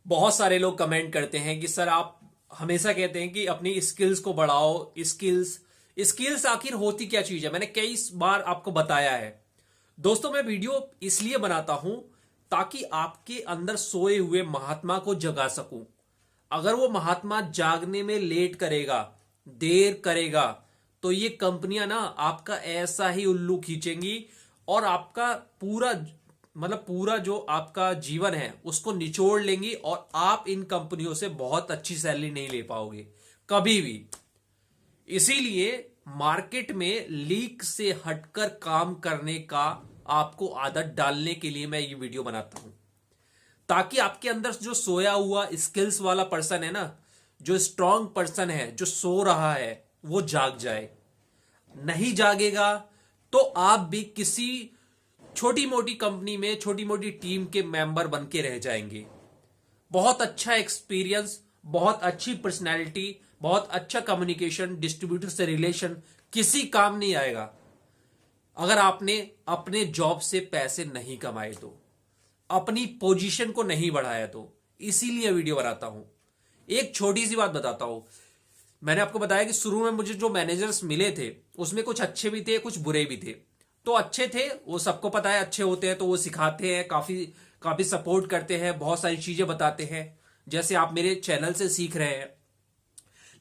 बहुत सारे लोग कमेंट करते हैं कि सर आप हमेशा कहते हैं कि अपनी स्किल्स को बढ़ाओ। स्किल्स स्किल्स आखिर होती क्या चीज है? मैंने कई बार आपको बताया है। दोस्तों, मैं वीडियो इसलिए बनाता हूं ताकि आपके अंदर सोए हुए महात्मा को जगा सकूं। अगर वो महात्मा जागने में लेट करेगा, देर करेगा, तो ये कंपनियां ना आपका ऐसा ही उल्लू खींचेंगी और आपका पूरा जो आपका जीवन है उसको निचोड़ लेंगी और आप इन कंपनियों से बहुत अच्छी सैलरी नहीं ले पाओगे कभी भी। इसीलिए मार्केट में लीक से हटकर काम करने का आपको आदत डालने के लिए मैं ये वीडियो बनाता हूं, ताकि आपके अंदर जो सोया हुआ स्किल्स वाला पर्सन है ना, जो स्ट्रांग पर्सन है, जो सो रहा है, वो जाग जाए। नहीं जागेगा तो आप भी किसी छोटी मोटी कंपनी में छोटी मोटी टीम के मेंबर बन के रह जाएंगे। बहुत अच्छा एक्सपीरियंस, बहुत अच्छी पर्सनैलिटी, बहुत अच्छा कम्युनिकेशन, डिस्ट्रीब्यूटर से रिलेशन किसी काम नहीं आएगा अगर आपने अपने जॉब से पैसे नहीं कमाए तो, अपनी पोजीशन को नहीं बढ़ाया तो। इसीलिए वीडियो बनाता हूं। एक छोटी सी बात बताता हूं। मैंने आपको बताया कि शुरू में मुझे जो मैनेजर्स मिले थे उसमें कुछ अच्छे भी थे, कुछ बुरे भी थे। तो अच्छे थे, वो सबको पता है अच्छे होते हैं, तो वो सिखाते हैं, काफी काफी सपोर्ट करते हैं, बहुत सारी चीजें बताते हैं, जैसे आप मेरे चैनल से सीख रहे हैं।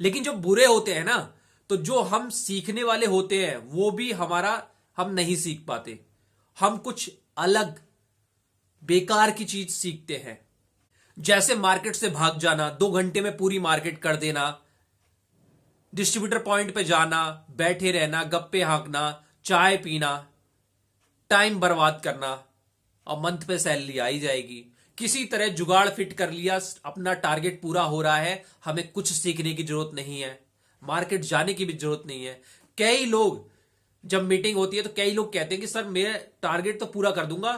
लेकिन जो बुरे होते हैं ना, तो जो हम सीखने वाले होते हैं वो भी हम नहीं सीख पाते। हम कुछ अलग बेकार की चीज सीखते हैं, जैसे मार्केट से भाग जाना, 2 घंटे में पूरी मार्केट कर देना, डिस्ट्रीब्यूटर पॉइंट पे जाना, बैठे रहना, गप्पे हाँकना, चाय पीना, टाइम बर्बाद करना, और मंथ पे सैलरी आई जाएगी। किसी तरह जुगाड़ फिट कर लिया, अपना टारगेट पूरा हो रहा है, हमें कुछ सीखने की जरूरत नहीं है, मार्केट जाने की भी जरूरत नहीं है। कई लोग जब मीटिंग होती है तो कई लोग कहते हैं कि सर मैं टारगेट तो पूरा कर दूंगा,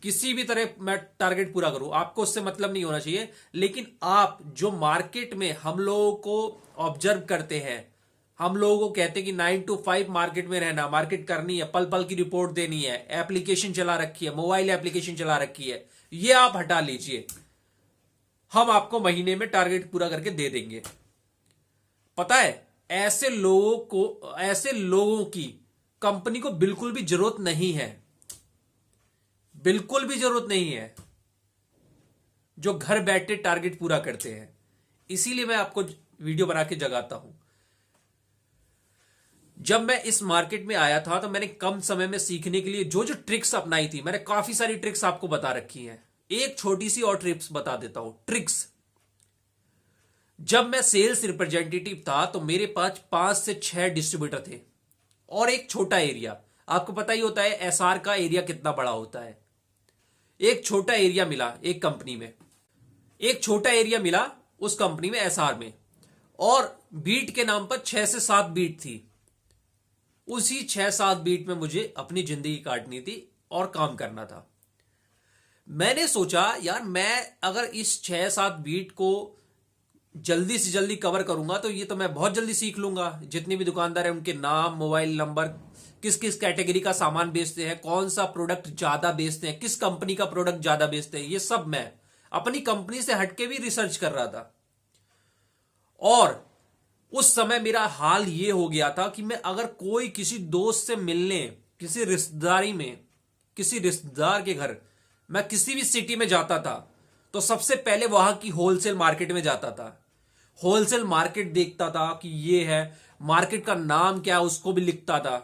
किसी भी तरह मैं टारगेट पूरा करूं, आपको उससे मतलब नहीं होना चाहिए। लेकिन आप जो मार्केट में हम लोगों को ऑब्जर्व करते हैं, हम लोगों को कहते हैं कि 9 to 5 मार्केट में रहना, मार्केट करनी है, पल पल की रिपोर्ट देनी है, एप्लीकेशन चला रखी है, मोबाइल एप्लीकेशन चला रखी है, ये आप हटा लीजिए। हम आपको महीने में टारगेट पूरा करके दे देंगे। पता है, ऐसे लोगों की कंपनी को बिल्कुल भी जरूरत नहीं है, बिल्कुल भी जरूरत नहीं है, जो घर बैठे टारगेट पूरा करते हैं। इसीलिए मैं आपको वीडियो बना के जगाता हूं। जब मैं इस मार्केट में आया था तो मैंने कम समय में सीखने के लिए जो जो ट्रिक्स अपनाई थी, मैंने काफी सारी ट्रिक्स आपको बता रखी हैं। एक छोटी सी और ट्रिक्स बता देता हूं। ट्रिक्स, जब मैं सेल्स रिप्रेजेंटेटिव था तो मेरे पास 5 से 6 डिस्ट्रीब्यूटर थे और एक छोटा एरिया। आपको पता ही होता है एसआर का एरिया कितना बड़ा होता है। एक छोटा एरिया मिला एक कंपनी में, एक छोटा एरिया मिला उस कंपनी में एसआर में, और बीट के नाम पर 6 से 7 बीट थी। उसी 6-7 बीट में मुझे अपनी जिंदगी काटनी थी और काम करना था। मैंने सोचा यार, मैं अगर इस 6-7 बीट को जल्दी से जल्दी कवर करूंगा तो ये तो मैं बहुत जल्दी सीख लूंगा। जितने भी दुकानदार हैं उनके नाम, मोबाइल नंबर, किस किस कैटेगरी का सामान बेचते हैं, कौन सा प्रोडक्ट ज्यादा बेचते हैं, किस कंपनी का प्रोडक्ट ज्यादा बेचते हैं, ये सब मैं अपनी कंपनी से हटके भी रिसर्च कर रहा था। और उस समय मेरा हाल ये हो गया था कि मैं अगर कोई किसी दोस्त से मिलने, किसी रिश्तेदारी में, किसी रिश्तेदार के घर मैं किसी भी सिटी में जाता था तो सबसे पहले वहां की होलसेल मार्केट में जाता था। होलसेल मार्केट देखता था कि ये है, मार्केट का नाम क्या है उसको भी लिखता था,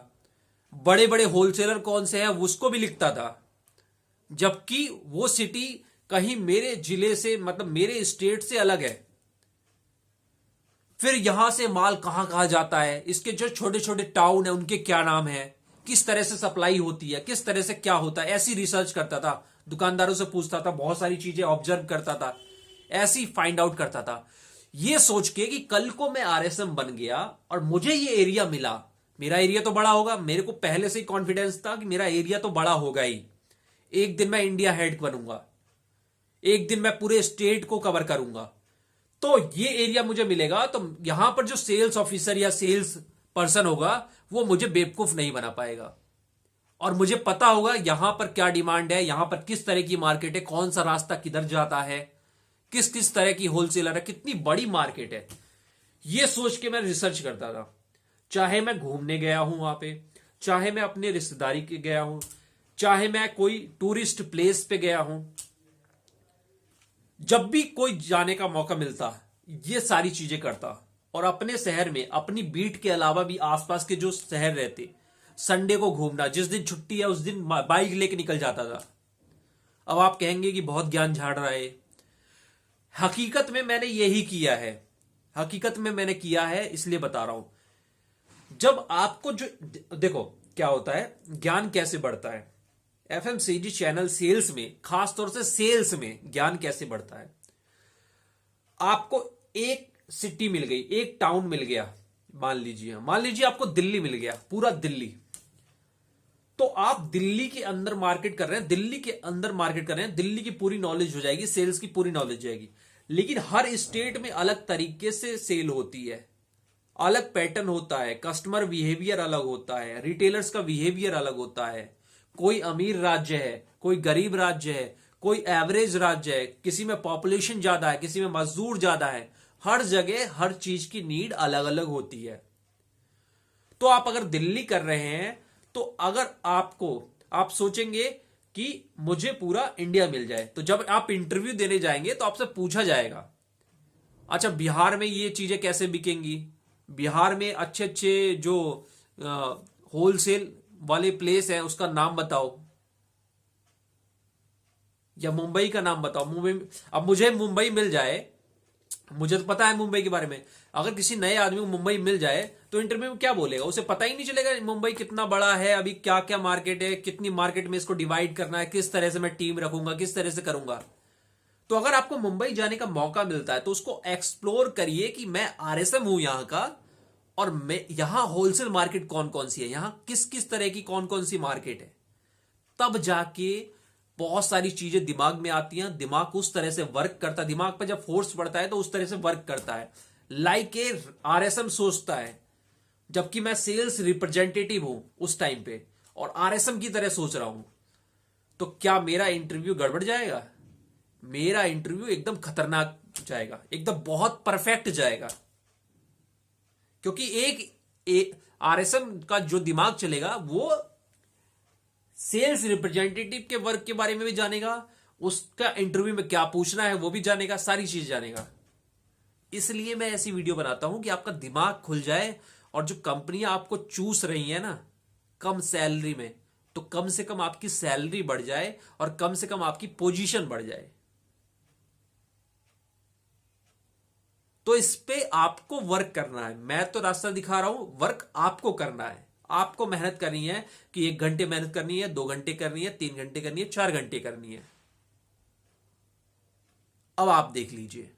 बड़े बड़े होलसेलर कौन से हैं उसको भी लिखता था। जबकि वो सिटी कहीं मेरे जिले से, मतलब मेरे स्टेट से अलग है। फिर यहां से माल कहां कहां जाता है, इसके जो छोटे छोटे टाउन है उनके क्या नाम है, किस तरह से सप्लाई होती है, किस तरह से क्या होता है, ऐसी रिसर्च करता था। दुकानदारों से पूछता था, बहुत सारी चीजें ऑब्जर्व करता था, ऐसी फाइंड आउट करता था। ये सोच के कि कल को मैं आरएसएम बन गया और मुझे ये एरिया मिला, मेरा एरिया तो बड़ा होगा। मेरे को पहले से ही कॉन्फिडेंस था कि मेरा एरिया तो बड़ा होगा ही। एक दिन मैं इंडिया हेड बनूंगा, एक दिन मैं पूरे स्टेट को कवर करूंगा, तो ये एरिया मुझे मिलेगा। तो यहां पर जो सेल्स ऑफिसर या सेल्स पर्सन होगा वो मुझे बेवकूफ नहीं बना पाएगा, और मुझे पता होगा यहां पर क्या डिमांड है, यहां पर किस तरह की मार्केट है, कौन सा रास्ता किधर जाता है, किस किस तरह की होलसेलर है, कितनी बड़ी मार्केट है, ये सोच के मैं रिसर्च करता था। चाहे मैं घूमने गया हूं वहां पे, चाहे मैं अपने रिश्तेदारी के गया हूं, चाहे मैं कोई टूरिस्ट प्लेस पे गया हूं, जब भी कोई जाने का मौका मिलता ये सारी चीजें करता। और अपने शहर में अपनी बीट के अलावा भी आसपास के जो शहर रहते, संडे को घूमना, जिस दिन छुट्टी है उस दिन बाइक लेके निकल जाता था। अब आप कहेंगे कि बहुत ज्ञान झाड़ रहा है, हकीकत में मैंने यही किया है, हकीकत में मैंने किया है, इसलिए बता रहा हूं। जब आपको जो देखो क्या होता है, ज्ञान कैसे बढ़ता है, एफएमसीजी चैनल सेल्स में, खासतौर से सेल्स में ज्ञान कैसे बढ़ता है। आपको एक सिटी मिल गई, एक टाउन मिल गया, मान लीजिए आपको दिल्ली मिल गया, पूरा दिल्ली। तो आप दिल्ली के अंदर मार्केट कर रहे हैं, दिल्ली की पूरी नॉलेज हो जाएगी, सेल्स की पूरी नॉलेज हो जाएगी। लेकिन हर स्टेट में अलग तरीके से सेल होती है, अलग पैटर्न होता है, कस्टमर बिहेवियर अलग होता है, रिटेलर्स का बिहेवियर अलग होता है। कोई अमीर राज्य है, कोई गरीब राज्य है, कोई एवरेज राज्य है, किसी में पॉपुलेशन ज्यादा है, किसी में मजदूर ज्यादा है। हर जगह हर चीज की नीड अलग अलग होती है। तो आप अगर दिल्ली कर रहे हैं, तो अगर आप सोचेंगे कि मुझे पूरा इंडिया मिल जाए, तो जब आप इंटरव्यू देने जाएंगे तो आपसे पूछा जाएगा, अच्छा बिहार में ये चीजें कैसे बिकेंगी, बिहार में अच्छे अच्छे जो होलसेल वाले प्लेस है उसका नाम बताओ, या मुंबई का नाम बताओ। अब मुझे मुंबई मिल जाए, मुझे तो पता है मुंबई के बारे में, अगर किसी नए आदमी को मुंबई मिल जाए तो इंटरव्यू में क्या बोलेगा, उसे पता ही नहीं चलेगा मुंबई कितना बड़ा है, अभी क्या क्या मार्केट है, कितनी मार्केट में इसको डिवाइड करना है, किस तरह से मैं टीम रखूंगा, किस तरह से करूंगा। तो अगर आपको मुंबई जाने का मौका मिलता है तो उसको एक्सप्लोर करिए कि मैं आरएसएम हूं यहां का, और मैं यहां होलसेल मार्केट कौन कौन सी है, यहां किस किस तरह की कौन कौन सी मार्केट है। तब जाके बहुत सारी चीजें दिमाग में आती हैं, दिमाग उस तरह से वर्क करता है, दिमाग पर जब फोर्स पड़ता है तो उस तरह से वर्क करता है। लाइक ए आरएसएम सोचता है, जबकि मैं सेल्स रिप्रेजेंटेटिव हूं उस टाइम पे, और आरएसएम की तरह सोच रहा हूं। तो क्या मेरा इंटरव्यू गड़बड़ जाएगा? मेरा इंटरव्यू एकदम खतरनाक जाएगा, एकदम बहुत परफेक्ट जाएगा। क्योंकि एक आरएसएम का जो दिमाग चलेगा वो सेल्स रिप्रेजेंटेटिव के वर्क के बारे में भी जानेगा, उसका इंटरव्यू में क्या पूछना है वो भी जानेगा, सारी चीज जानेगा। इसलिए मैं ऐसी वीडियो बनाता हूं कि आपका दिमाग खुल जाए, और जो कंपनियां आपको चूस रही है ना कम सैलरी में, तो कम से कम आपकी सैलरी बढ़ जाए और कम से कम आपकी पोजीशन बढ़ जाए। तो इस पे आपको वर्क करना है। मैं तो रास्ता दिखा रहा हूं, वर्क आपको करना है। आपको मेहनत करनी है कि 1 घंटे मेहनत करनी है, 2 घंटे करनी है, 3 घंटे करनी है, 4 घंटे करनी है। अब आप देख लीजिए।